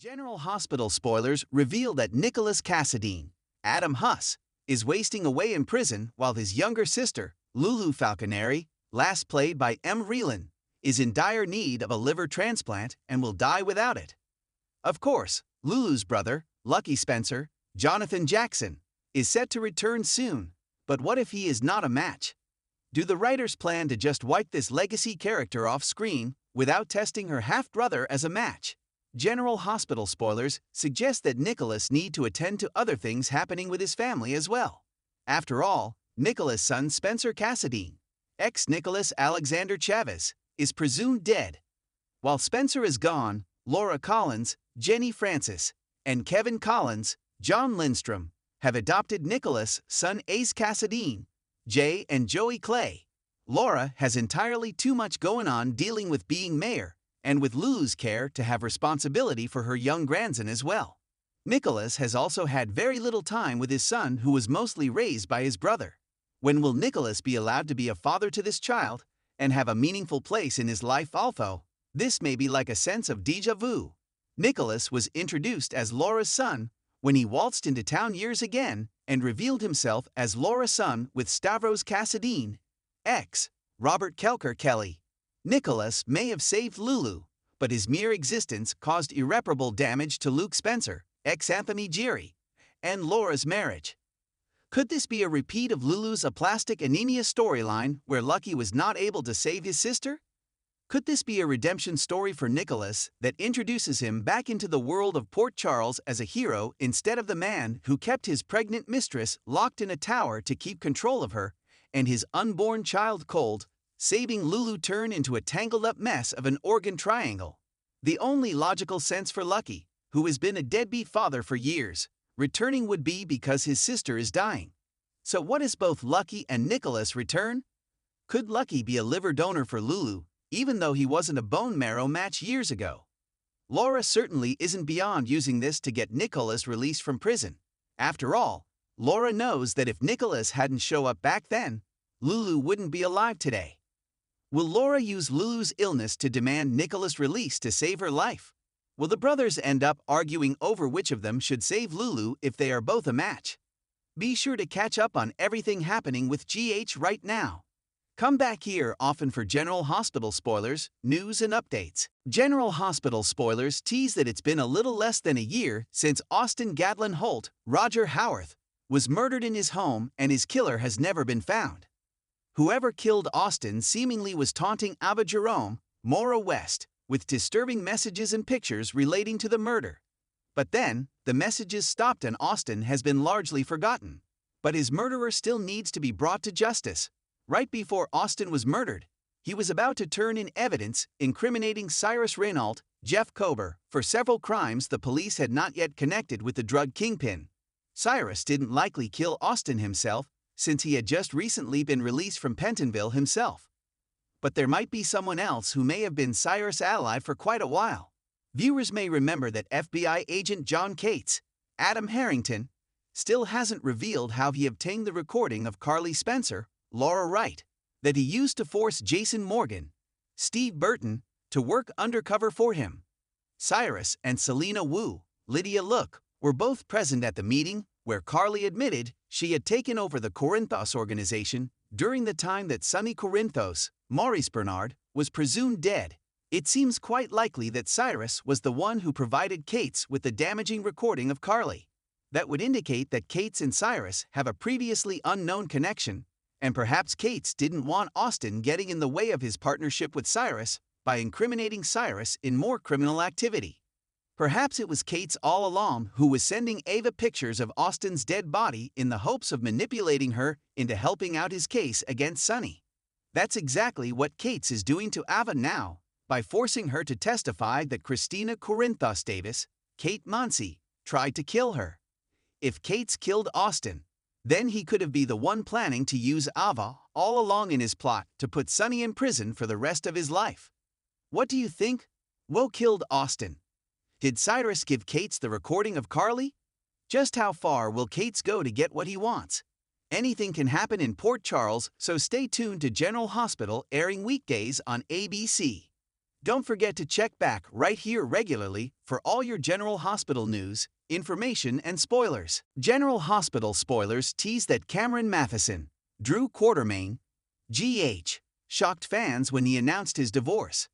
General Hospital spoilers reveal that Nikolas Cassadine, Adam Huss, is wasting away in prison while his younger sister, Lulu Falconeri, last played by M. Reelan, is in dire need of a liver transplant and will die without it. Of course, Lulu's brother, Lucky Spencer, Jonathan Jackson, is set to return soon, but what if he is not a match? Do the writers plan to just wipe this legacy character off screen without testing her half-brother as a match? General Hospital spoilers suggest that Nikolas need to attend to other things happening with his family as well. After all, Nikolas' son Spencer Cassadine, ex-Nicholas Alexander Chavez, is presumed dead. While Spencer is gone, Laura Collins, Jenny Francis, and Kevin Collins, John Lindstrom, have adopted Nikolas' son Ace Cassadine, Jay and Joey Clay. Laura has entirely too much going on dealing with being mayor, and with Lulu's care to have responsibility for her young grandson as well. Nikolas has also had very little time with his son, who was mostly raised by his brother. When will Nikolas be allowed to be a father to this child and have a meaningful place in his life also? This may be like a sense of déjà vu. Nikolas was introduced as Laura's son when he waltzed into town years again and revealed himself as Laura's son with Stavros Cassadine, ex. Robert Kelker Kelly. Nikolas may have saved Lulu, but his mere existence caused irreparable damage to Luke Spencer, ex-Anthony Geary, and Laura's marriage. Could this be a repeat of Lulu's aplastic anemia storyline where Lucky was not able to save his sister? Could this be a redemption story for Nikolas that introduces him back into the world of Port Charles as a hero instead of the man who kept his pregnant mistress locked in a tower to keep control of her and his unborn child cold, saving Lulu turn into a tangled-up mess of an organ triangle? The only logical sense for Lucky, who has been a deadbeat father for years, returning would be because his sister is dying. So what is both Lucky and Nikolas return? Could Lucky be a liver donor for Lulu, even though he wasn't a bone marrow match years ago? Laura certainly isn't beyond using this to get Nikolas released from prison. After all, Laura knows that if Nikolas hadn't shown up back then, Lulu wouldn't be alive today. Will Laura use Lulu's illness to demand Nikolas' release to save her life? Will the brothers end up arguing over which of them should save Lulu if they are both a match? Be sure to catch up on everything happening with GH right now. Come back here often for General Hospital spoilers, news and updates. General Hospital spoilers tease that it's been a little less than a year since Austin Gadlin Holt, Roger Howarth, was murdered in his home and his killer has never been found. Whoever killed Austin seemingly was taunting Ava Jerome, Maura West, with disturbing messages and pictures relating to the murder. But then, the messages stopped and Austin has been largely forgotten. But his murderer still needs to be brought to justice. Right before Austin was murdered, he was about to turn in evidence incriminating Cyrus Renault, Jeff Kober, for several crimes the police had not yet connected with the drug kingpin. Cyrus didn't likely kill Austin himself, since he had just recently been released from Pentonville himself. But there might be someone else who may have been Cyrus' ally for quite a while. Viewers may remember that FBI agent John Cates, Adam Harrington, still hasn't revealed how he obtained the recording of Carly Spencer, Laura Wright, that he used to force Jason Morgan, Steve Burton, to work undercover for him. Cyrus and Selena Wu, Lydia Look, were both present at the meeting where Carly admitted she had taken over the Corinthos organization during the time that Sonny Corinthos, Maurice Bernard, was presumed dead. It seems quite likely that Cyrus was the one who provided Cates with the damaging recording of Carly. That would indicate that Cates and Cyrus have a previously unknown connection, and perhaps Cates didn't want Austin getting in the way of his partnership with Cyrus by incriminating Cyrus in more criminal activity. Perhaps it was Cates all along who was sending Ava pictures of Austin's dead body in the hopes of manipulating her into helping out his case against Sonny. That's exactly what Cates is doing to Ava now, by forcing her to testify that Christina Corinthos Davis, Kate Monsey, tried to kill her. If Cates killed Austin, then he could have been the one planning to use Ava all along in his plot to put Sonny in prison for the rest of his life. What do you think? Who killed Austin? Did Cyrus give Cates the recording of Carly? Just how far will Cates go to get what he wants? Anything can happen in Port Charles, so stay tuned to General Hospital, airing weekdays on ABC. Don't forget to check back right here regularly for all your General Hospital news, information, and spoilers. General Hospital spoilers tease that Cameron Matheson, Drew Quartermain, GH, shocked fans when he announced his divorce.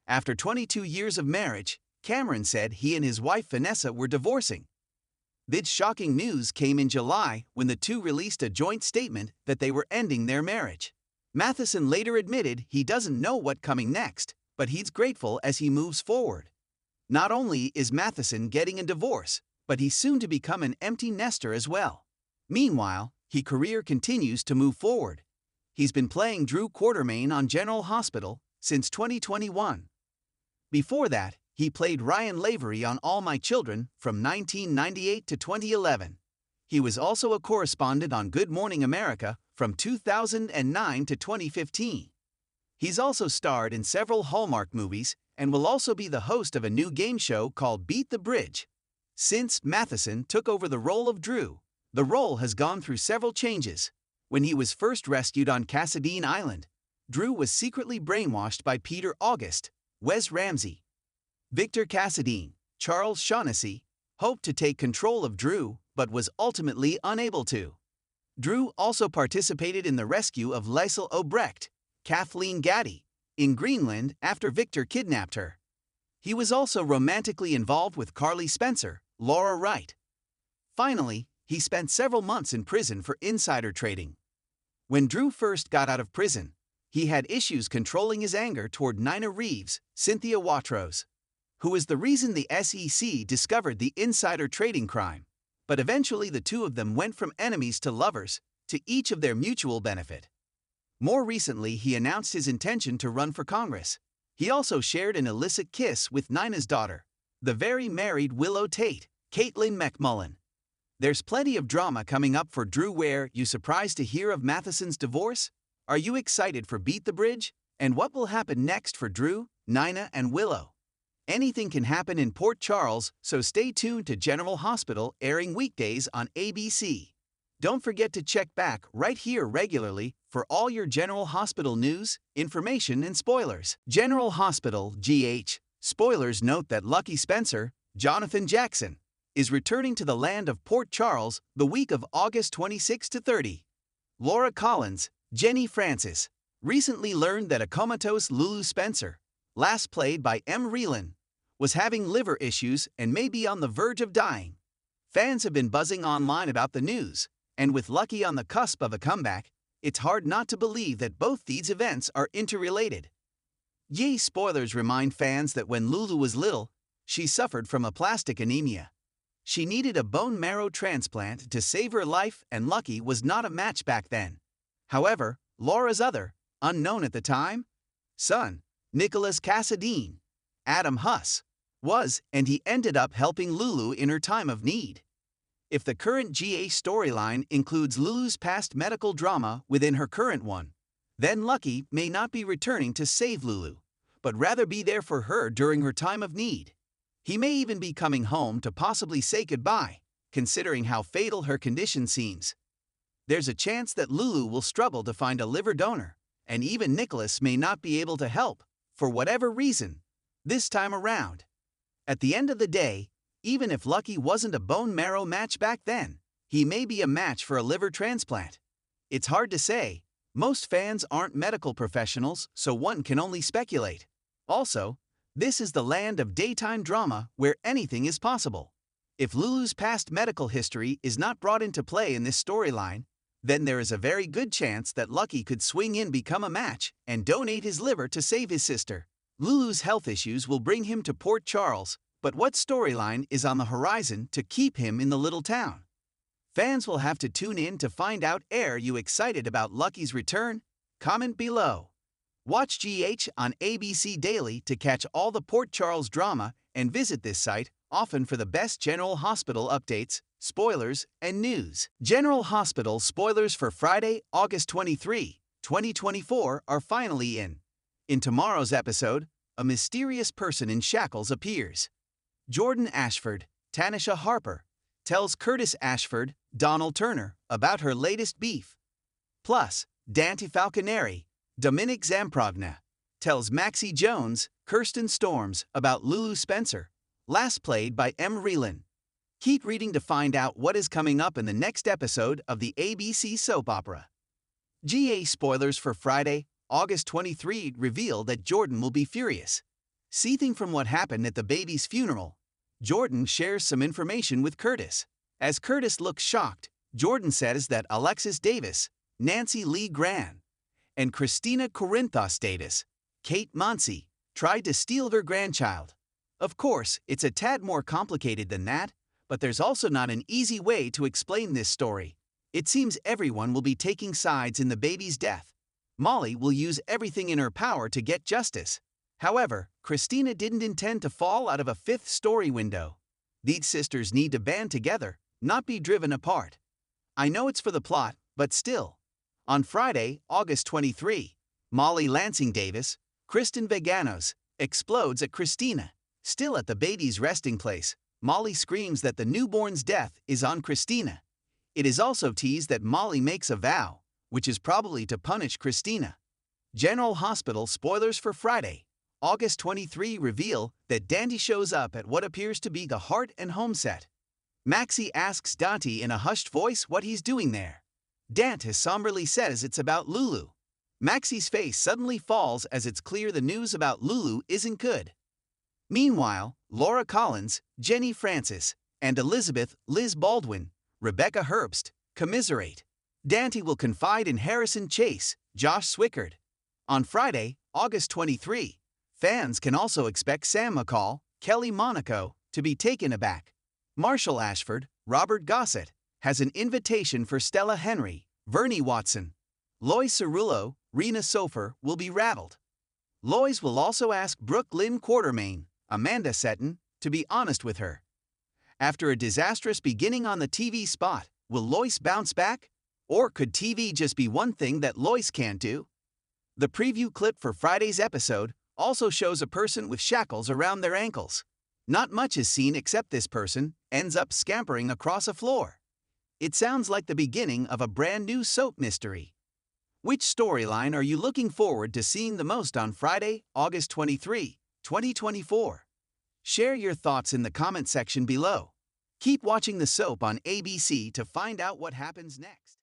After 22 years of marriage, Cameron said he and his wife Vanessa were divorcing. This shocking news came in July when the two released a joint statement that they were ending their marriage. Matheson later admitted he doesn't know what's coming next, but he's grateful as he moves forward. Not only is Matheson getting a divorce, but he's soon to become an empty nester as well. Meanwhile, his career continues to move forward. He's been playing Drew Quartermain on General Hospital since 2021. Before that, he played Ryan Lavery on All My Children from 1998 to 2011. He was also a correspondent on Good Morning America from 2009 to 2015. He's also starred in several Hallmark movies and will also be the host of a new game show called Beat the Bridge. Since Matheson took over the role of Drew, the role has gone through several changes. When he was first rescued on Cassadine Island, Drew was secretly brainwashed by Peter August, Wes Ramsey. Victor Cassadine, Charles Shaughnessy, hoped to take control of Drew but was ultimately unable to. Drew also participated in the rescue of Liesl Obrecht, Kathleen Gaddy, in Greenland after Victor kidnapped her. He was also romantically involved with Carly Spencer, Laura Wright. Finally, he spent several months in prison for insider trading. When Drew first got out of prison, he had issues controlling his anger toward Nina Reeves, Cynthia Watros, who is the reason the SEC discovered the insider trading crime. But eventually the two of them went from enemies to lovers, to each of their mutual benefit. More recently, he announced his intention to run for Congress. He also shared an illicit kiss with Nina's daughter, the very married Willow Tate, Caitlin McMullen. There's plenty of drama coming up for Drew. Were you surprised to hear of Matheson's divorce? Are you excited for Beat the Bridge? And what will happen next for Drew, Nina, and Willow? Anything can happen in Port Charles, so stay tuned to General Hospital, airing weekdays on ABC. Don't forget to check back right here regularly for all your General Hospital news, information, and spoilers. General Hospital, GH. Spoilers note that Lucky Spencer, Jonathan Jackson, is returning to the land of Port Charles the week of August 26 to 30. Laura Collins, Jenny Francis, recently learned that a comatose Lulu Spencer, last played by M. Relan, was having liver issues and may be on the verge of dying. Fans have been buzzing online about the news, and with Lucky on the cusp of a comeback, it's hard not to believe that both these events are interrelated. Ye spoilers remind fans that when Lulu was little, she suffered from aplastic anemia. She needed a bone marrow transplant to save her life, and Lucky was not a match back then. However, Laura's other, unknown at the time, son, Nikolas Cassadine, Adam Huss, was, and he ended up helping Lulu in her time of need. If the current GA storyline includes Lulu's past medical drama within her current one, then Lucky may not be returning to save Lulu, but rather be there for her during her time of need. He may even be coming home to possibly say goodbye, considering how fatal her condition seems. There's a chance that Lulu will struggle to find a liver donor, and even Nikolas may not be able to help, for whatever reason, this time around. At the end of the day, even if Lucky wasn't a bone marrow match back then, he may be a match for a liver transplant. It's hard to say. Most fans aren't medical professionals, so one can only speculate. Also, this is the land of daytime drama where anything is possible. If Lulu's past medical history is not brought into play in this storyline, then there is a very good chance that Lucky could swing in, become a match, and donate his liver to save his sister. Lulu's health issues will bring him to Port Charles, but what storyline is on the horizon to keep him in the little town? Fans will have to tune in to find out. Are you excited about Lucky's return? Comment below. Watch GH on ABC Daily to catch all the Port Charles drama, and visit this site often for the best General Hospital updates, spoilers, and news. General Hospital spoilers for Friday, August 23, 2024 are finally in. In tomorrow's episode, a mysterious person in shackles appears. Jordan Ashford, Tanisha Harper, tells Curtis Ashford, Donald Turner, about her latest beef. Plus, Dante Falconeri, Dominic Zamprovna, tells Maxie Jones, Kirsten Storms about Lulu Spencer, last played by M. Relan. Keep reading to find out what is coming up in the next episode of the ABC soap opera. GA spoilers for Friday, August 23 reveal that Jordan will be furious. Seething from what happened at the baby's funeral, Jordan shares some information with Curtis. As Curtis looks shocked, Jordan says that Alexis Davis, Nancy Lee Gran, and Christina Corinthos Davis, Kate Monsey, tried to steal their grandchild. Of course, it's a tad more complicated than that, but there's also not an easy way to explain this story. It seems everyone will be taking sides in the baby's death. Molly will use everything in her power to get justice. However, Christina didn't intend to fall out of a fifth-story window. These sisters need to band together, not be driven apart. I know it's for the plot, but still. On Friday, August 23, Molly Lansing Davis, Kristen Veganos, explodes at Christina. Still at the baby's resting place, Molly screams that the newborn's death is on Christina. It is also teased that Molly makes a vow, which is probably to punish Christina. General Hospital spoilers for Friday, August 23 reveal that Dante shows up at what appears to be the Heart and Home set. Maxie asks Dante in a hushed voice what he's doing there. Dante somberly says it's about Lulu. Maxie's face suddenly falls as it's clear the news about Lulu isn't good. Meanwhile, Laura Collins, Jenny Francis, and Elizabeth Liz Baldwin, Rebecca Herbst, commiserate. Dante will confide in Harrison Chase, Josh Swickard. On Friday, August 23, fans can also expect Sam McCall, Kelly Monaco, to be taken aback. Marshall Ashford, Robert Gossett, has an invitation for Stella Henry, Vernie Watson. Lois Cerullo, Rena Sofer will be rattled. Lois will also ask Brooke Lynn Quartermain, Amanda Seton, to be honest with her. After a disastrous beginning on the TV spot, will Lois bounce back? Or could TV just be one thing that Lois can't do? The preview clip for Friday's episode also shows a person with shackles around their ankles. Not much is seen except this person ends up scampering across a floor. It sounds like the beginning of a brand new soap mystery. Which storyline are you looking forward to seeing the most on Friday, August 23, 2024? Share your thoughts in the comment section below. Keep watching the soap on ABC to find out what happens next.